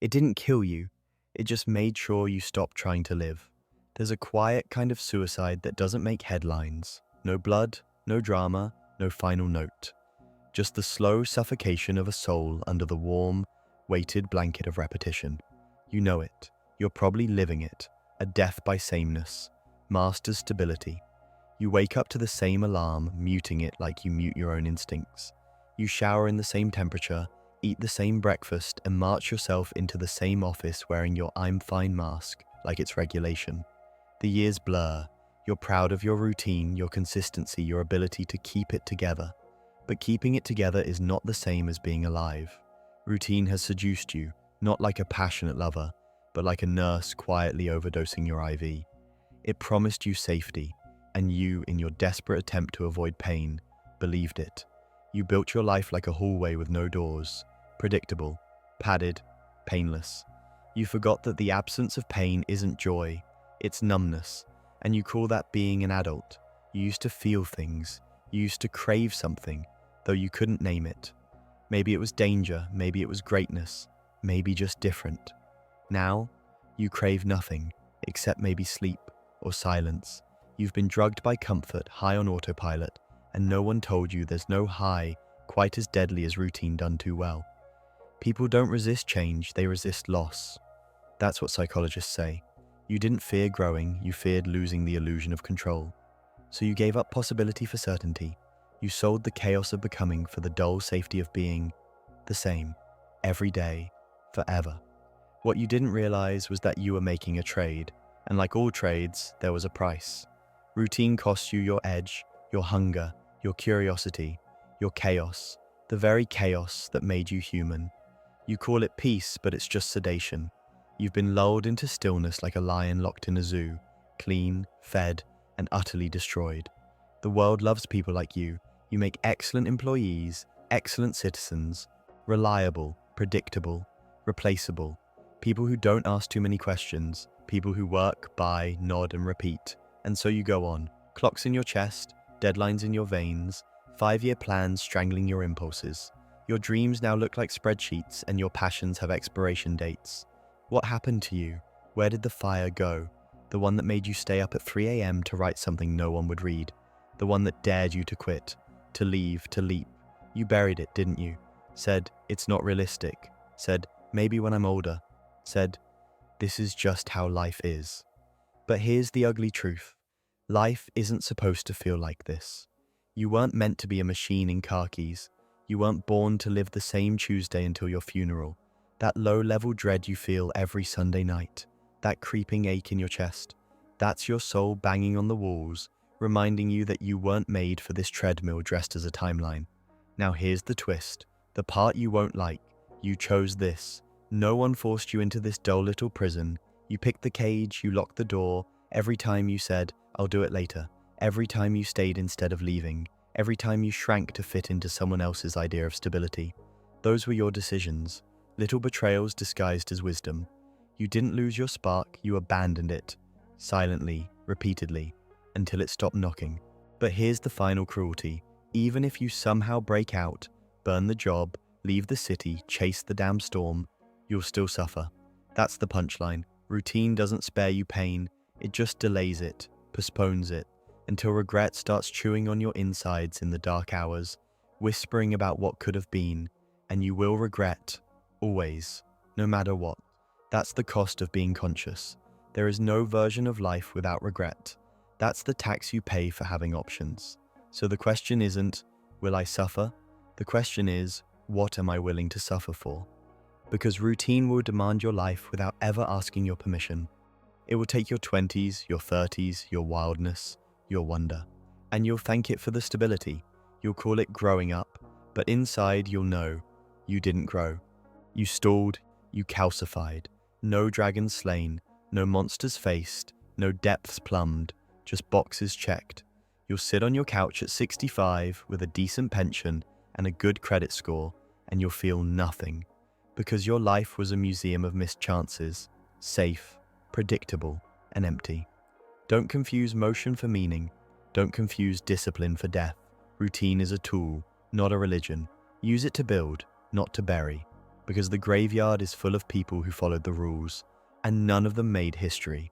It didn't kill you, it just made sure you stopped trying to live. There's a quiet kind of suicide that doesn't make headlines. No blood, no drama, no final note. Just the slow suffocation of a soul under the warm, weighted blanket of repetition. You know it. You're probably living it. A death by sameness. Master's stability. You wake up to the same alarm, muting it like you mute your own instincts. You shower in the same temperature, eat the same breakfast, and march yourself into the same office wearing your I'm fine mask like it's regulation. The years blur. You're proud of your routine, your consistency, your ability to keep it together. But keeping it together is not the same as being alive. Routine has seduced you, not like a passionate lover, but like a nurse quietly overdosing your IV. It promised you safety, and you, in your desperate attempt to avoid pain, believed it. You built your life like a hallway with no doors, predictable, padded, painless. You forgot that the absence of pain isn't joy, it's numbness, and you call that being an adult. You used to feel things, you used to crave something, though you couldn't name it. Maybe it was danger, maybe it was greatness, maybe just different. Now, you crave nothing, except maybe sleep or silence. You've been drugged by comfort, high on autopilot, and no one told you there's no high quite as deadly as routine done too well. People don't resist change, they resist loss. That's what psychologists say. You didn't fear growing, you feared losing the illusion of control. So you gave up possibility for certainty. You sold the chaos of becoming for the dull safety of being the same, every day, forever. What you didn't realize was that you were making a trade, and like all trades, there was a price. Routine costs you your edge, your hunger, your curiosity, your chaos, the very chaos that made you human. You call it peace, but it's just sedation. You've been lulled into stillness like a lion locked in a zoo, clean, fed, and utterly destroyed. The world loves people like you. You make excellent employees, excellent citizens, reliable, predictable, replaceable. People who don't ask too many questions, people who work, buy, nod, and repeat. And so you go on. Clocks in your chest, deadlines in your veins, 5-year plans strangling your impulses. Your dreams now look like spreadsheets, and your passions have expiration dates. What happened to you? Where did the fire go? The one that made you stay up at 3 a.m. to write something no one would read. The one that dared you to quit, to leave, to leap. You buried it, didn't you? Said, it's not realistic. Said, maybe when I'm older. Said, this is just how life is. But here's the ugly truth. Life isn't supposed to feel like this. You weren't meant to be a machine in khakis. You weren't born to live the same Tuesday until your funeral. That low-level dread you feel every Sunday night. That creeping ache in your chest. That's your soul banging on the walls, reminding you that you weren't made for this treadmill dressed as a timeline. Now here's the twist. The part you won't like. You chose this. No one forced you into this dull little prison. You picked the cage, you locked the door. Every time you said, I'll do it later. Every time you stayed instead of leaving. Every time you shrank to fit into someone else's idea of stability. Those were your decisions. Little betrayals disguised as wisdom. You didn't lose your spark, you abandoned it. Silently, repeatedly, until it stopped knocking. But here's the final cruelty. Even if you somehow break out, burn the job, leave the city, chase the damn storm, you'll still suffer. That's the punchline. Routine doesn't spare you pain, it just delays it, postpones it, until regret starts chewing on your insides in the dark hours, whispering about what could have been, and you will regret, always, no matter what. That's the cost of being conscious. There is no version of life without regret. That's the tax you pay for having options. So the question isn't, will I suffer? The question is, what am I willing to suffer for? Because routine will demand your life without ever asking your permission. It will take your 20s, your 30s, your wildness, your wonder. And you'll thank it for the stability. You'll call it growing up, but inside you'll know you didn't grow. You stalled, you calcified. No dragons slain, no monsters faced, no depths plumbed, just boxes checked. You'll sit on your couch at 65 with a decent pension and a good credit score, and you'll feel nothing. Because your life was a museum of missed chances, safe, predictable, and empty. Don't confuse motion for meaning. Don't confuse discipline for death. Routine is a tool, not a religion. Use it to build, not to bury. because the graveyard is full of people who followed the rules, and none of them made history.